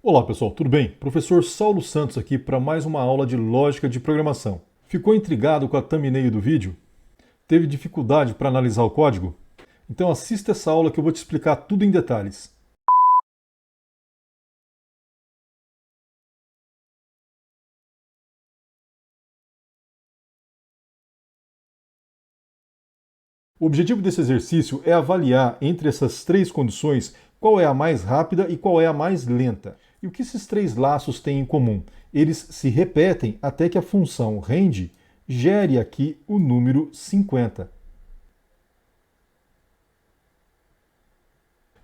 Olá pessoal, tudo bem? Professor Saulo Santos aqui para mais uma aula de lógica de programação. Ficou intrigado com a thumbnail do vídeo? Teve dificuldade para analisar o código? Então assista essa aula que eu vou te explicar tudo em detalhes. O objetivo desse exercício é avaliar entre essas três condições qual é a mais rápida e qual é a mais lenta. E o que esses três laços têm em comum? Eles se repetem até que a função range gere aqui o número 50.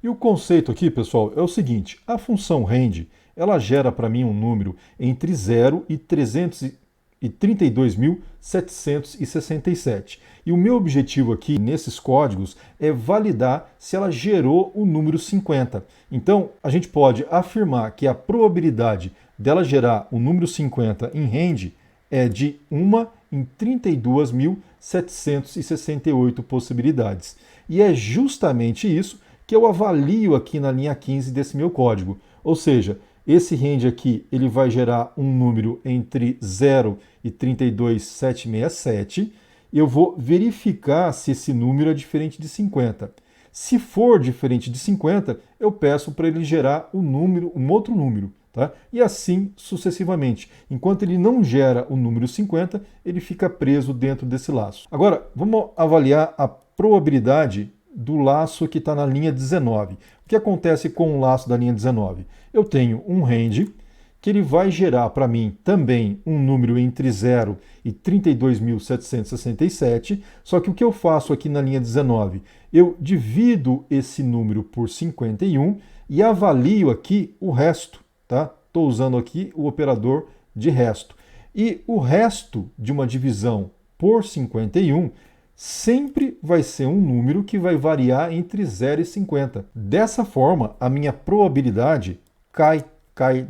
E o conceito aqui, pessoal, é o seguinte: a função range, ela gera para mim um número entre 0 e 332.767. E o meu objetivo aqui nesses códigos é validar se ela gerou o número 50. Então, a gente pode afirmar que a probabilidade dela gerar o número 50 em range é de 1 em 32.768 possibilidades. E é justamente isso que eu avalio aqui na linha 15 desse meu código. Ou seja, esse range aqui ele vai gerar um número entre 0 e 32.767. Eu vou verificar se esse número é diferente de 50. Se for diferente de 50, eu peço para ele gerar um outro número. Tá? E assim sucessivamente. Enquanto ele não gera o número 50, ele fica preso dentro desse laço. Agora, vamos avaliar a probabilidade do laço que está na linha 19. O que acontece com o laço da linha 19? Eu tenho um range que ele vai gerar para mim também um número entre 0 e 32.767, só que o que eu faço aqui na linha 19? Eu divido esse número por 51 e avalio aqui o resto. Estou usando aqui o operador de resto. E o resto de uma divisão por 51 sempre vai ser um número que vai variar entre 0 e 50. Dessa forma, a minha probabilidade cai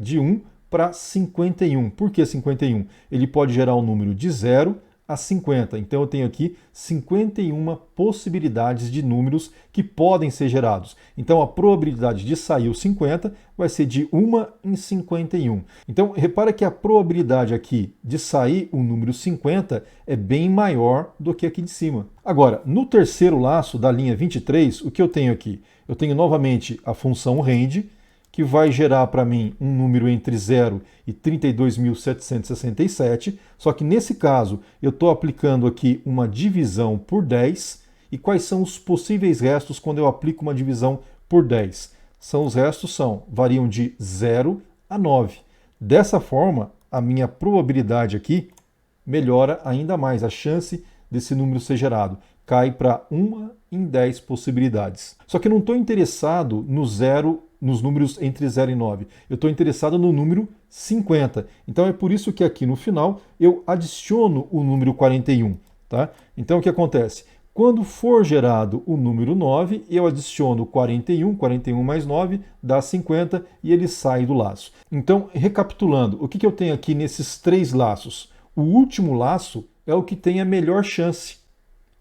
de 1 para 51. Por que 51? Ele pode gerar um número de 0 a 50. Então eu tenho aqui 51 possibilidades de números que podem ser gerados. Então a probabilidade de sair o 50 vai ser de 1 em 51. Então repara que a probabilidade aqui de sair o número 50 é bem maior do que aqui de cima. Agora, no terceiro laço da linha 23, o que eu tenho aqui? Eu tenho novamente a função range, que vai gerar para mim um número entre 0 e 32.767, só que nesse caso eu estou aplicando aqui uma divisão por 10, e quais são os possíveis restos quando eu aplico uma divisão por 10? Os restos variam de 0 a 9. Dessa forma, a minha probabilidade aqui melhora ainda mais, a chance desse número ser gerado cai para 1 em 10 possibilidades. Só que eu não estou interessado nos números entre 0 e 9. Eu estou interessado no número 50. Então é por isso que aqui no final eu adiciono o número 41. Tá? Então o que acontece? Quando for gerado o número 9, eu adiciono 41, 41 mais 9 dá 50 e ele sai do laço. Então, recapitulando, o que eu tenho aqui nesses três laços? O último laço é o que tem a melhor chance,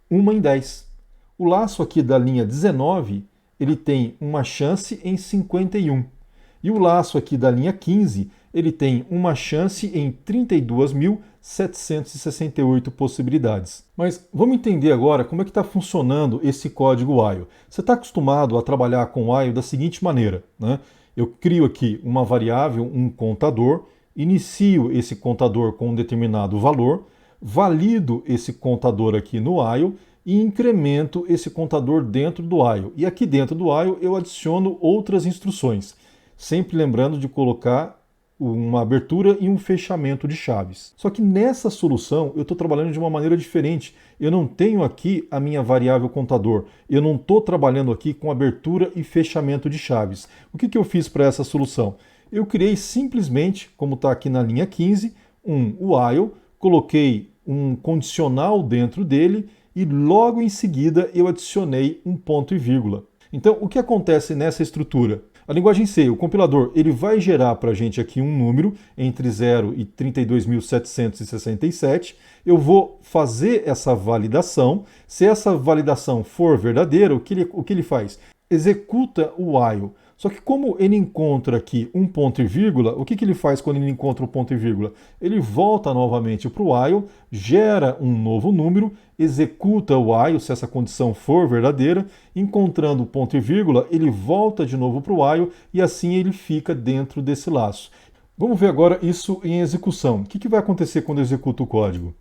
1 em 10. O laço aqui da linha 19, ele tem uma chance em 51. E o laço aqui da linha 15, ele tem uma chance em 32.768 possibilidades. Mas vamos entender agora como é que está funcionando esse código while. Você está acostumado a trabalhar com while da seguinte maneira, né? Eu crio aqui uma variável, um contador, inicio esse contador com um determinado valor, valido esse contador aqui no while e incremento esse contador dentro do while. E aqui dentro do while eu adiciono outras instruções, sempre lembrando de colocar uma abertura e um fechamento de chaves. Só que nessa solução eu estou trabalhando de uma maneira diferente. Eu não tenho aqui a minha variável contador. Eu não estou trabalhando aqui com abertura e fechamento de chaves. O que eu fiz para essa solução? Eu criei simplesmente, como está aqui na linha 15, um while, coloquei um condicional dentro dele e logo em seguida eu adicionei um ponto e vírgula. Então, o que acontece nessa estrutura? A linguagem C, o compilador, ele vai gerar para a gente aqui um número entre 0 e 32.767. Eu vou fazer essa validação. Se essa validação for verdadeira, o que ele faz? Executa o while. Só que como ele encontra aqui um ponto e vírgula, o que ele faz quando ele encontra o ponto e vírgula? Ele volta novamente para o while, gera um novo número, executa o while, se essa condição for verdadeira, encontrando o ponto e vírgula, ele volta de novo para o while e assim ele fica dentro desse laço. Vamos ver agora isso em execução. O que vai acontecer quando eu executo o código?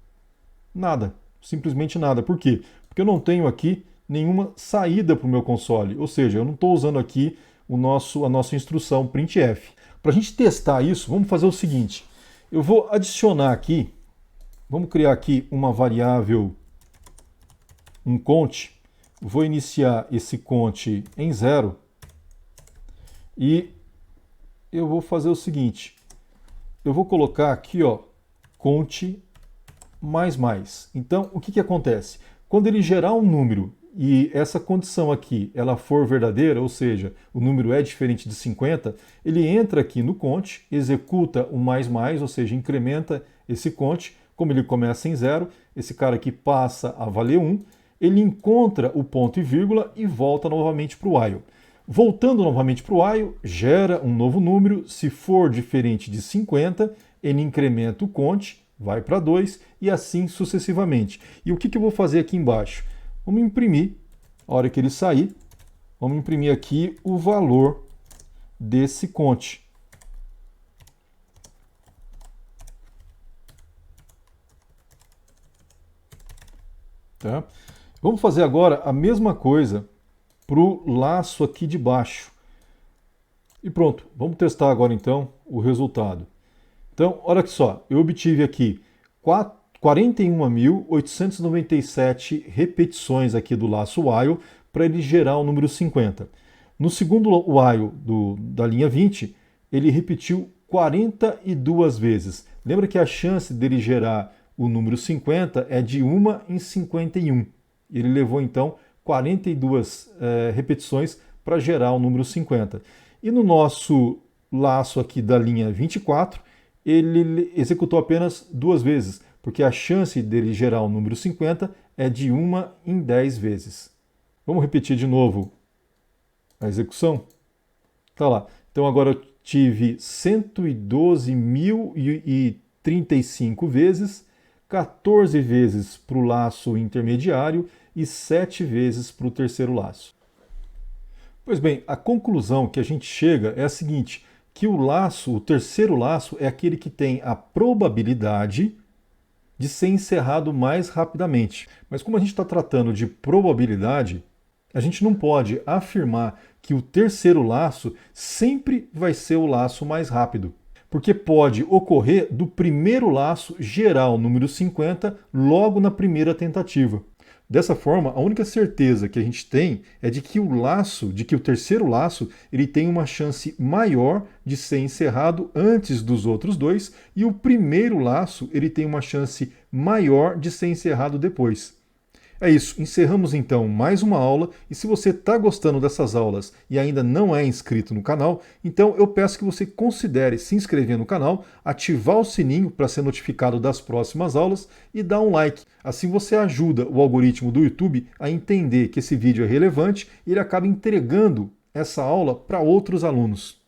Nada, simplesmente nada. Por quê? Porque eu não tenho aqui nenhuma saída para o meu console, ou seja, eu não estou usando aqui a nossa instrução printf. Para a gente testar isso, vamos fazer o seguinte. Eu vou adicionar aqui, vamos criar aqui uma variável, um count. Vou iniciar esse count em 0 e eu vou fazer o seguinte. Eu vou colocar aqui, ó, count mais. Então, o que acontece? Quando ele gerar um número e essa condição aqui ela for verdadeira, ou seja, o número é diferente de 50, ele entra aqui no count, executa o mais, ou seja, incrementa esse count, como ele começa em 0, esse cara aqui passa a valer 1, ele encontra o ponto e vírgula e volta novamente para o while. Voltando novamente para o while, gera um novo número, se for diferente de 50, ele incrementa o count, vai para 2 e assim sucessivamente. E o que eu vou fazer aqui embaixo? Vamos imprimir, a hora que ele sair, vamos imprimir aqui o valor desse count. Tá? Vamos fazer agora a mesma coisa para o laço aqui de baixo. E pronto, vamos testar agora então o resultado. Então, olha só, eu obtive aqui 41.897 repetições aqui do laço while para ele gerar o número 50. No segundo while da linha 20, ele repetiu 42 vezes. Lembra que a chance dele gerar o número 50 é de 1 em 51. Ele levou então 42 repetições para gerar o número 50. E no nosso laço aqui da linha 24, ele executou apenas 2 vezes, porque a chance dele gerar o número 50 é de 1 em 10 vezes. Vamos repetir de novo a execução? Tá lá. Então agora eu tive 112.035 vezes, 14 vezes para o laço intermediário e 7 vezes para o terceiro laço. Pois bem, a conclusão que a gente chega é a seguinte, que o terceiro laço é aquele que tem a probabilidade de ser encerrado mais rapidamente. Mas como a gente está tratando de probabilidade, a gente não pode afirmar que o terceiro laço sempre vai ser o laço mais rápido. Porque pode ocorrer do primeiro laço gerar o número 50 logo na primeira tentativa. Dessa forma, a única certeza que a gente tem é de que o terceiro laço, ele tem uma chance maior de ser encerrado antes dos outros dois, e o primeiro laço, ele tem uma chance maior de ser encerrado depois. É isso, encerramos então mais uma aula, e se você está gostando dessas aulas e ainda não é inscrito no canal, então eu peço que você considere se inscrever no canal, ativar o sininho para ser notificado das próximas aulas e dar um like. Assim você ajuda o algoritmo do YouTube a entender que esse vídeo é relevante e ele acaba entregando essa aula para outros alunos.